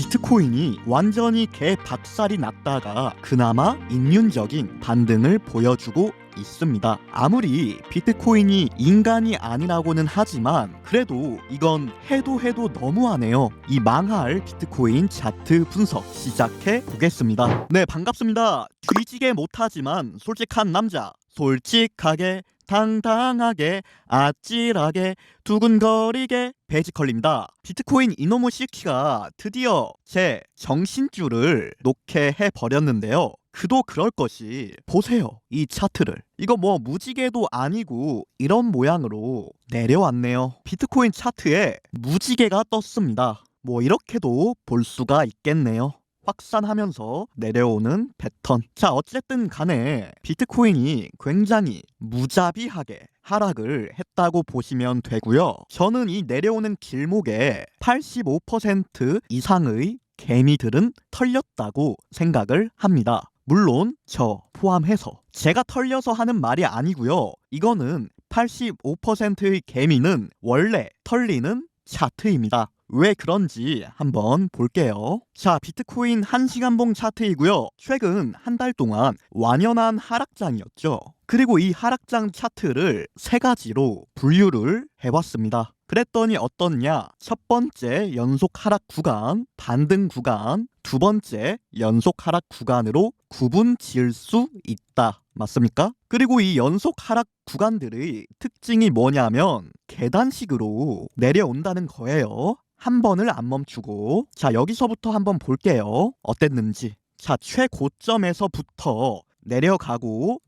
비트코인이 완전히 개박살이 났다가 그나마 인륜적인 반등을 보여주고 있습니다. 아무리 비트코인이 인간이 아니라고는 하지만 그래도 이건 해도 너무하네요. 이 망할 비트코인 차트 분석 시작해 보겠습니다. 네, 반갑습니다. 뒤지게 못하지만 솔직한 남자, 솔직하게 당당하게 아찔하게 두근거리게 베이지컬입니다. 비트코인 이노무 시키가 드디어 제 정신줄을 놓게 해버렸는데요. 그도 그럴 것이 보세요, 이 차트를. 이거 뭐 무지개도 아니고 이런 모양으로 내려왔네요. 비트코인 차트에 무지개가 떴습니다. 뭐 이렇게도 볼 수가 있겠네요. 확산하면서 내려오는 패턴. 자, 어쨌든 간에 비트코인이 굉장히 무자비하게 하락을 했다고 보시면 되고요. 저는 이 내려오는 길목에 85% 이상의 개미들은 털렸다고 생각을 합니다. 물론 저 포함해서. 제가 털려서 하는 말이 아니고요. 이거는 85%의 개미는 원래 털리는 차트입니다. 왜 그런지 한번 볼게요. 자, 비트코인 1시간봉 차트이고요. 최근 한 달 동안 완연한 하락장이었죠. 그리고 이 하락장 차트를 세 가지로 분류를 해봤습니다. 그랬더니 어떻냐? 첫 번째 연속 하락 구간, 반등 구간, 두 번째 연속 하락 구간으로 구분 지을 수 있다. 맞습니까? 그리고 이 연속 하락 구간들의 특징이 뭐냐면 계단식으로 내려온다는 거예요. 한 번을 안 멈추고. 자, 여기서부터 한번 볼게요. 어땠는지. 자, 최고점에서부터 내려가고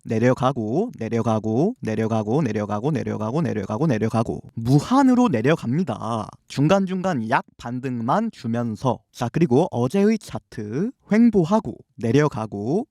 무한으로 내려갑니다. 중간중간 약 반등만 주면서. 자, 그리고 어제의 차트 횡보하고 내려가고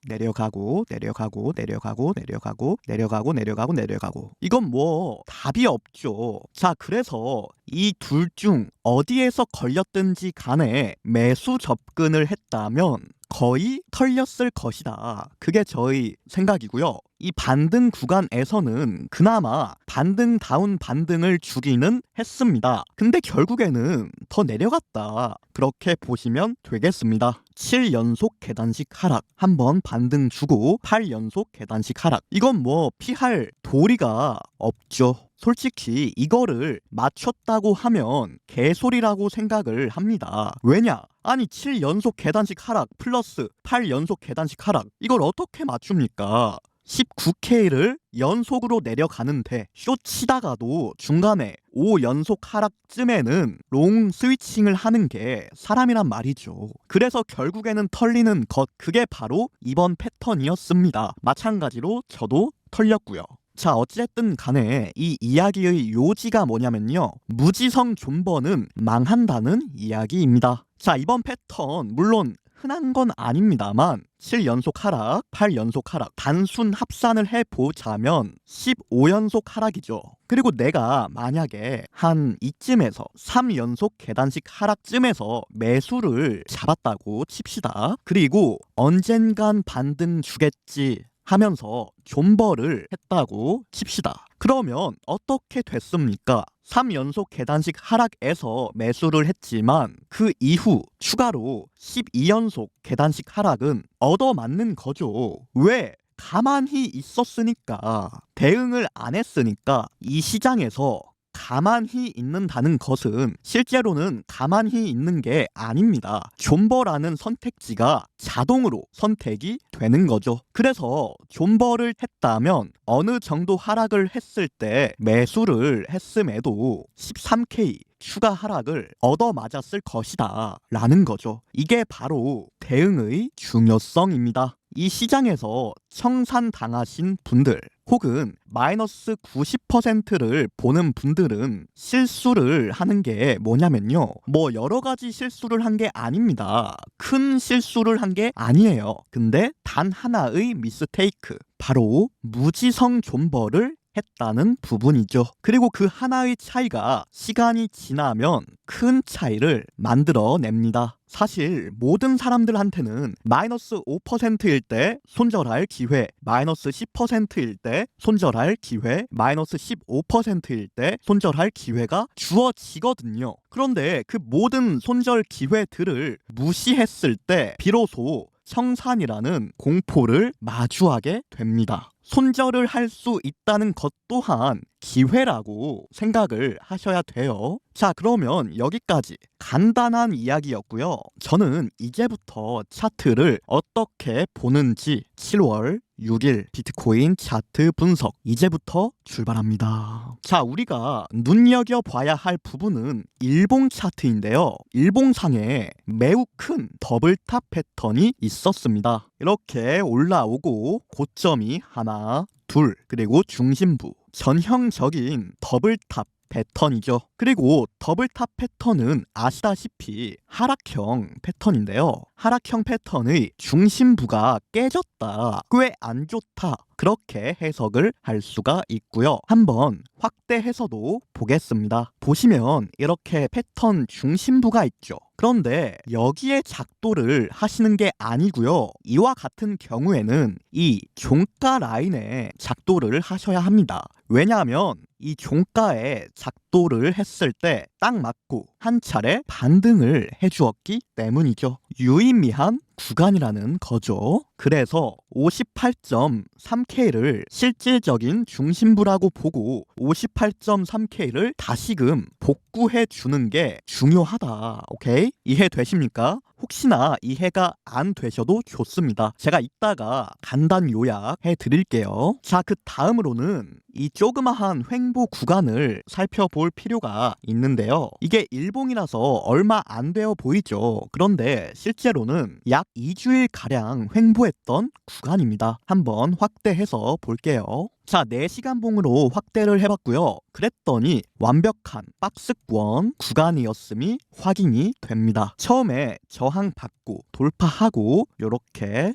이건 뭐 답이 없죠. 자, 그래서 이 둘 중 어디에서 걸렸든지 간에 매수 접근을 했다면 거의 털렸을 것이다. 그게 저의 생각이고요. 이 반등 구간에서는 그나마 반등다운 반등을 주기는 했습니다. 근데 결국에는 더 내려갔다. 그렇게 보시면 되겠습니다. 7연속 계단식 하락, 한번 반등 주고 8연속 계단식 하락. 이건 뭐 피할 도리가 없죠. 솔직히 이거를 맞췄다고 하면 개소리라고 생각을 합니다. 왜냐? 아니 7연속 계단식 하락 플러스 8연속 계단식 하락, 이걸 어떻게 맞춥니까? 19K를 연속으로 내려가는데 쇼 치다가도 중간에 5연속 하락쯤에는 롱 스위칭을 하는 게 사람이란 말이죠. 그래서 결국에는 털리는 것, 그게 바로 이번 패턴이었습니다. 마찬가지로 저도 털렸고요. 자, 어쨌든 간에 이 이야기의 요지가 뭐냐면요, 무지성 존버는 망한다는 이야기입니다. 자, 이번 패턴 물론 흔한 건 아닙니다만 7연속 하락, 8연속 하락, 단순 합산을 해보자면 15연속 하락이죠. 그리고 내가 만약에 한 이쯤에서 3연속 계단식 하락쯤에서 매수를 잡았다고 칩시다. 그리고 언젠간 반등 주겠지 하면서 존버를 했다고 칩시다. 그러면 어떻게 됐습니까? 3연속 계단식 하락에서 매수를 했지만 그 이후 추가로 12연속 계단식 하락은 얻어맞는 거죠. 왜? 가만히 있었으니까, 대응을 안 했으니까. 이 시장에서 가만히 있는다는 것은 실제로는 가만히 있는 게 아닙니다. 존버라는 선택지가 자동으로 선택이 되는 거죠. 그래서 존버를 했다면 어느 정도 하락을 했을 때 매수를 했음에도 13K 추가 하락을 얻어맞았을 것이다 라는 거죠. 이게 바로 대응의 중요성입니다. 이 시장에서 청산당하신 분들 혹은 마이너스 90%를 보는 분들은 실수를 하는 게 뭐냐면요, 뭐 여러 가지 실수를 한 게 아닙니다. 큰 실수를 한 게 아니에요. 근데 단 하나의 미스테이크, 바로 무지성 존버를 했다는 부분이죠. 그리고 그 하나의 차이가 시간이 지나면 큰 차이를 만들어냅니다. 사실 모든 사람들한테는 마이너스 5%일 때 손절할 기회, 마이너스 10%일 때 손절할 기회, 마이너스 15%일 때 손절할 기회가 주어지거든요. 그런데 그 모든 손절 기회들을 무시했을 때 비로소 청산이라는 공포를 마주하게 됩니다. 손절을 할 수 있다는 것 또한 기회라고 생각을 하셔야 돼요. 자, 그러면 여기까지 간단한 이야기였고요. 저는 이제부터 차트를 어떻게 보는지 7월 6일 비트코인 차트 분석 이제부터 출발합니다. 자, 우리가 눈여겨봐야 할 부분은 일봉 차트인데요. 일봉상에 매우 큰 더블탑 패턴이 있었습니다. 이렇게 올라오고 고점이 하나, 둘, 그리고 중심부 전형적인 더블탑 패턴이죠. 그리고 더블탑 패턴은 아시다시피 하락형 패턴인데요. 하락형 패턴의 중심부가 깨졌다, 꽤 안 좋다, 그렇게 해석을 할 수가 있고요. 한번 확대해서도 보겠습니다. 보시면 이렇게 패턴 중심부가 있죠. 그런데 여기에 작도를 하시는 게 아니고요. 이와 같은 경우에는 이 종가 라인에 작도를 하셔야 합니다. 왜냐하면 이 종가에 작도를 했을 때 딱 맞고 한 차례 반등을 해주었기 때문이죠. 유의미한 구간이라는 거죠. 그래서 58.3K를 실질적인 중심부라고 보고 58.3K를 다시금 복구해 주는 게 중요하다. 오케이? 이해되십니까? 혹시나 이해가 안 되셔도 좋습니다. 제가 이따가 간단 요약해 드릴게요. 자, 그 다음으로는 이 조그마한 횡보 구간을 살펴볼 필요가 있는데요. 이게 일봉이라서 얼마 안 되어 보이죠. 그런데 실제로는 약 2주일 가량 횡보했던 구간입니다. 한번 확대해서 볼게요. 자, 4시간봉으로 확대를 해봤고요. 그랬더니 완벽한 박스권 구간이었음이 확인이 됩니다. 처음에 저항받고 돌파하고 요렇게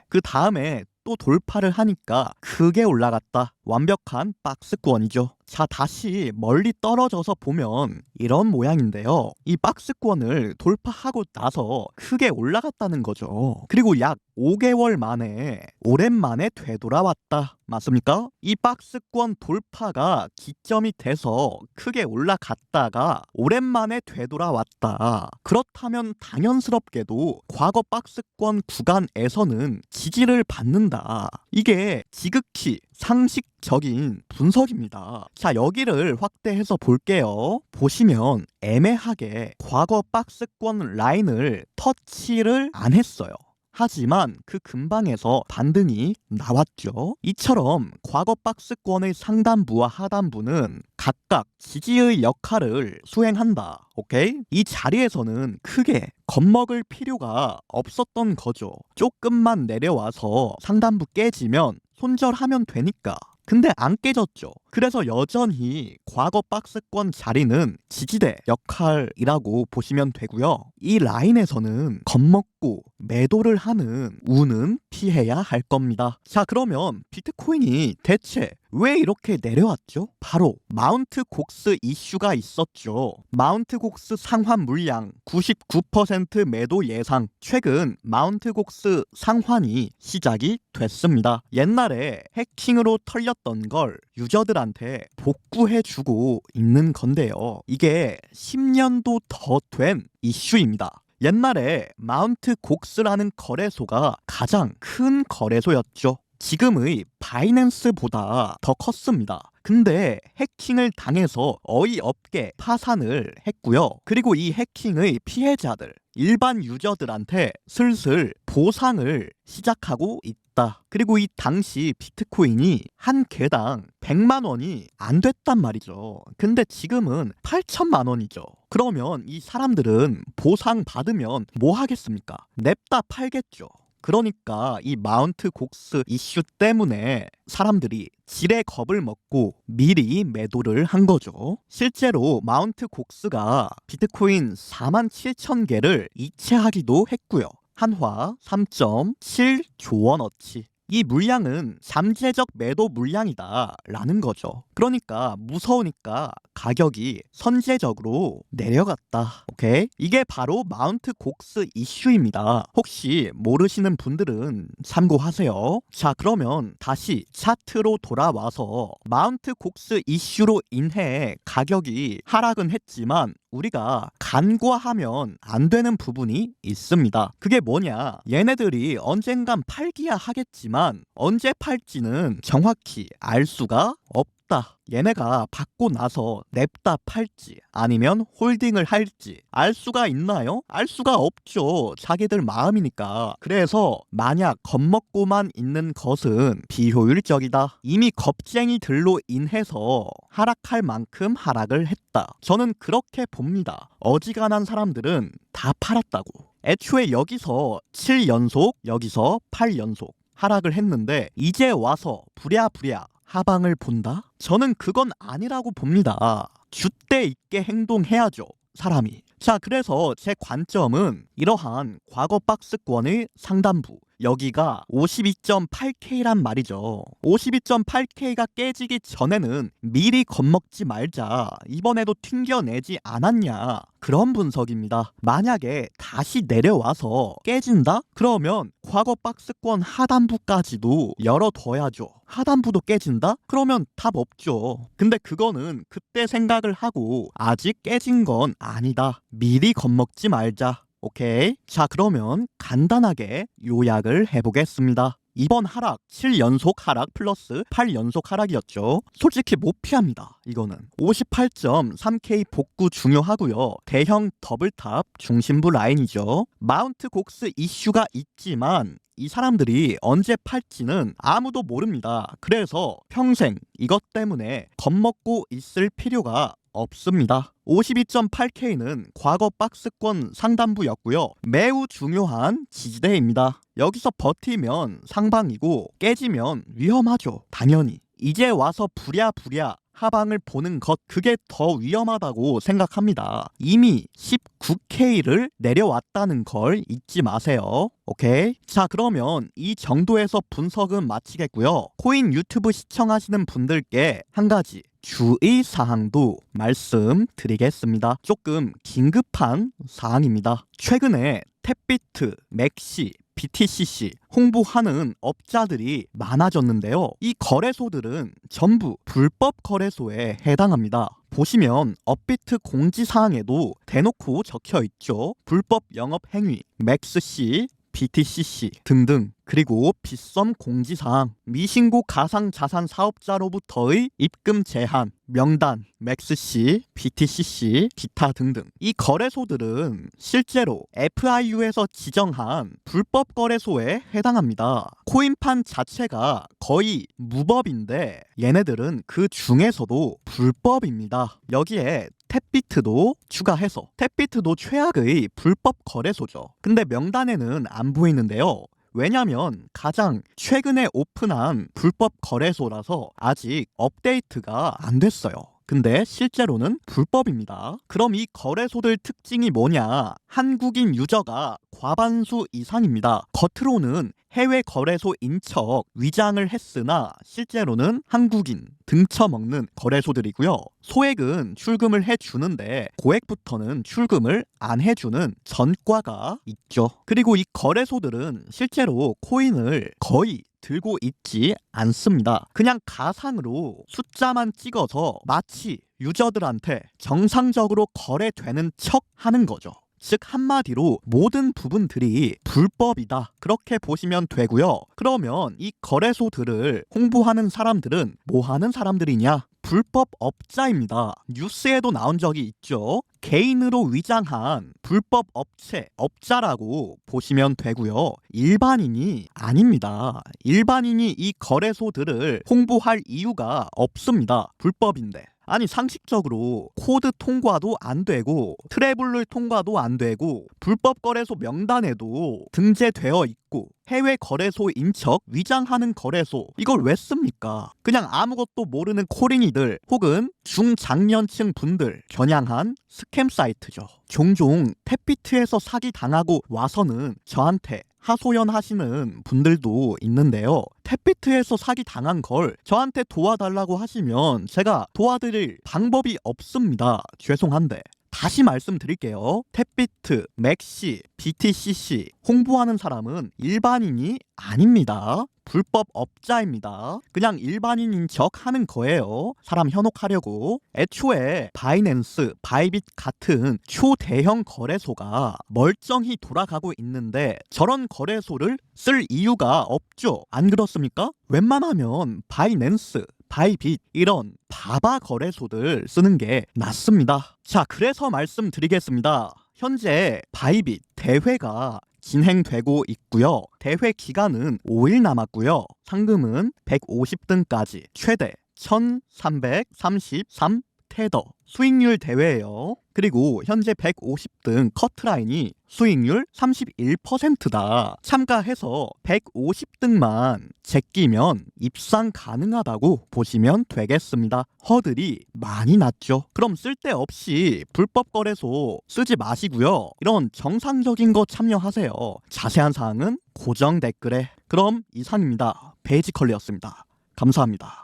그 다음에 또 돌파를 하니까 크게 올라갔다. 완벽한 박스권이죠. 자, 다시 멀리 떨어져서 보면 이런 모양인데요. 이 박스권을 돌파하고 나서 크게 올라갔다는 거죠. 그리고 약 5개월 만에 오랜만에 되돌아왔다. 맞습니까? 이 박스권 돌파가 기점이 돼서 크게 올라갔다가 오랜만에 되돌아왔다. 그렇다면 당연스럽게도 과거 박스권 구간에서는 지지를 받는다. 이게 지극히 상식적인 분석입니다. 자, 여기를 확대해서 볼게요. 보시면 애매하게 과거 박스권 라인을 터치를 안 했어요. 하지만 그 근방에서 반등이 나왔죠. 이처럼 과거 박스권의 상단부와 하단부는 각각 지지의 역할을 수행한다. 오케이? 이 자리에서는 크게 겁먹을 필요가 없었던 거죠. 조금만 내려와서 상단부 깨지면 손절하면 되니까. 근데 안 깨졌죠. 그래서 여전히 과거 박스권 자리는 지지대 역할이라고 보시면 되고요. 이 라인에서는 겁먹고 매도를 하는 운은 피해야 할 겁니다. 자, 그러면 비트코인이 대체 왜 이렇게 내려왔죠? 바로 마운트 곡스 이슈가 있었죠. 마운트 곡스 상환 물량 99% 매도 예상. 최근 마운트 곡스 상환이 시작이 됐습니다. 옛날에 해킹으로 털렸던 걸 유저들한테 복구해주고 있는 건데요. 이게 10년도 더 된 이슈입니다. 옛날에 마운트 곡스라는 거래소가 가장 큰 거래소였죠. 지금의 바이낸스보다 더 컸습니다. 근데 해킹을 당해서 어이없게 파산을 했고요. 그리고 이 해킹의 피해자들, 일반 유저들한테 슬슬 보상을 시작하고 있다. 그리고 이 당시 비트코인이 한 개당 100만 원이 안 됐단 말이죠. 근데 지금은 8천만 원이죠. 그러면 이 사람들은 보상 받으면 뭐 하겠습니까? 냅다 팔겠죠. 그러니까 이 마운트 곡스 이슈 때문에 사람들이 지레 겁을 먹고 미리 매도를 한 거죠. 실제로 마운트 곡스가 비트코인 47,000개를 이체하기도 했고요. 한화 3.7조 원어치. 이 물량은 잠재적 매도 물량이다 라는 거죠. 그러니까 무서우니까 가격이 선제적으로 내려갔다. 오케이? 이게 바로 마운트 곡스 이슈입니다. 혹시 모르시는 분들은 참고하세요. 자, 그러면 다시 차트로 돌아와서 마운트 곡스 이슈로 인해 가격이 하락은 했지만 우리가 간과하면 안 되는 부분이 있습니다. 그게 뭐냐? 얘네들이 언젠간 팔기야 하겠지만 언제 팔지는 정확히 알 수가 없다. 얘네가 받고 나서 냅다 팔지 아니면 홀딩을 할지 알 수가 있나요? 알 수가 없죠. 자기들 마음이니까. 그래서 만약 겁먹고만 있는 것은 비효율적이다. 이미 겁쟁이들로 인해서 하락할 만큼 하락을 했다. 저는 그렇게 봅니다. 어지간한 사람들은 다 팔았다고. 애초에 여기서 7연속, 여기서 8연속 하락을 했는데 이제 와서 부랴부랴 하방을 본다? 저는 그건 아니라고 봅니다. 줏대 있게 행동해야죠, 사람이. 자, 그래서 제 관점은 이러한 과거 박스권의 상단부, 여기가 52.8K란 말이죠. 52.8K가 깨지기 전에는 미리 겁먹지 말자, 이번에도 튕겨내지 않았냐, 그런 분석입니다. 만약에 다시 내려와서 깨진다? 그러면 과거 박스권 하단부까지도 열어둬야죠. 하단부도 깨진다? 그러면 답 없죠. 근데 그거는 그때 생각을 하고 아직 깨진 건 아니다. 미리 겁먹지 말자. 오케이? 자, 그러면 간단하게 요약을 해보겠습니다. 이번 하락 7연속 하락 플러스 8연속 하락이었죠. 솔직히 못 피합니다. 이거는 58.3K 복구 중요하고요. 대형 더블탑 중심부 라인이죠. 마운트 곡스 이슈가 있지만 이 사람들이 언제 팔지는 아무도 모릅니다. 그래서 평생 이것 때문에 겁먹고 있을 필요가 없습니다. 52.8K는 과거 박스권 상단부였고요. 매우 중요한 지지대입니다. 여기서 버티면 상방이고 깨지면 위험하죠. 당연히. 이제 와서 부랴부랴 하방을 보는 것, 그게 더 위험하다고 생각합니다. 이미 19K를 내려왔다는 걸 잊지 마세요. 오케이? 자, 그러면 이 정도에서 분석은 마치겠고요. 코인 유튜브 시청하시는 분들께 한 가지 주의사항도 말씀드리겠습니다. 조금 긴급한 사항입니다. 최근에 탭비트, 맥시, BTCC 홍보하는 업자들이 많아졌는데요. 이 거래소들은 전부 불법 거래소에 해당합니다. 보시면 업비트 공지사항에도 대놓고 적혀있죠. 불법 영업행위, 맥스C, BTCC 등등. 그리고 빗썸 공지사항, 미신고 가상자산 사업자로부터의 입금 제한, 명단, 맥스C, BTCC, 기타 등등. 이 거래소들은 실제로 FIU에서 지정한 불법 거래소에 해당합니다. 코인판 자체가 거의 무법인데 얘네들은 그 중에서도 불법입니다. 여기에 탭비트도 추가해서 탭비트도 최악의 불법 거래소죠. 근데 명단에는 안 보이는데요. 왜냐면 가장 최근에 오픈한 불법 거래소라서 아직 업데이트가 안 됐어요. 근데 실제로는 불법입니다. 그럼 이 거래소들 특징이 뭐냐? 한국인 유저가 과반수 이상입니다. 겉으로는 해외 거래소인 척 위장을 했으나 실제로는 한국인 등쳐먹는 거래소들이고요. 소액은 출금을 해주는데 고액부터는 출금을 안 해주는 전과가 있죠. 그리고 이 거래소들은 실제로 코인을 거의 들고 있지 않습니다. 그냥 가상으로 숫자만 찍어서 마치 유저들한테 정상적으로 거래되는 척 하는 거죠. 즉 한마디로 모든 부분들이 불법이다, 그렇게 보시면 되고요. 그러면 이 거래소들을 홍보하는 사람들은 뭐 하는 사람들이냐? 불법 업자입니다. 뉴스에도 나온 적이 있죠. 개인으로 위장한 불법 업체, 업자라고 보시면 되고요. 일반인이 아닙니다. 일반인이 이 거래소들을 홍보할 이유가 없습니다. 불법인데. 아니 상식적으로 코드 통과도 안 되고 트래블러 통과도 안 되고 불법 거래소 명단에도 등재되어 있고 해외 거래소인 척 위장하는 거래소, 이걸 왜 씁니까? 그냥 아무것도 모르는 코링이들 혹은 중장년층 분들 겨냥한 스캠 사이트죠. 종종 탭비트에서 사기 당하고 와서는 저한테 하소연하시는 분들도 있는데요. 탭비트에서 사기 당한 걸 저한테 도와달라고 하시면 제가 도와드릴 방법이 없습니다. 죄송한데. 다시 말씀드릴게요. 탭비트, 맥시, BTCC 홍보하는 사람은 일반인이 아닙니다. 불법 업자입니다. 그냥 일반인인 척 하는 거예요. 사람 현혹하려고. 애초에 바이낸스, 바이빗 같은 초대형 거래소가 멀쩡히 돌아가고 있는데 저런 거래소를 쓸 이유가 없죠. 안 그렇습니까? 웬만하면 바이낸스, 바이빗 이런 바바 거래소들 쓰는 게 낫습니다. 자, 그래서 말씀드리겠습니다. 현재 바이빗 대회가 진행되고 있고요. 대회 기간은 5일 남았고요. 상금은 150등까지 최대 1333 테더 수익률 대회예요. 그리고 현재 150등 커트라인이 수익률 31%다. 참가해서 150등만 제끼면 입상 가능하다고 보시면 되겠습니다. 허들이 많이 낮죠. 그럼 쓸데없이 불법 거래소 쓰지 마시고요. 이런 정상적인 거 참여하세요. 자세한 사항은 고정 댓글에. 그럼 이상입니다. 베이지컬리였습니다. 감사합니다.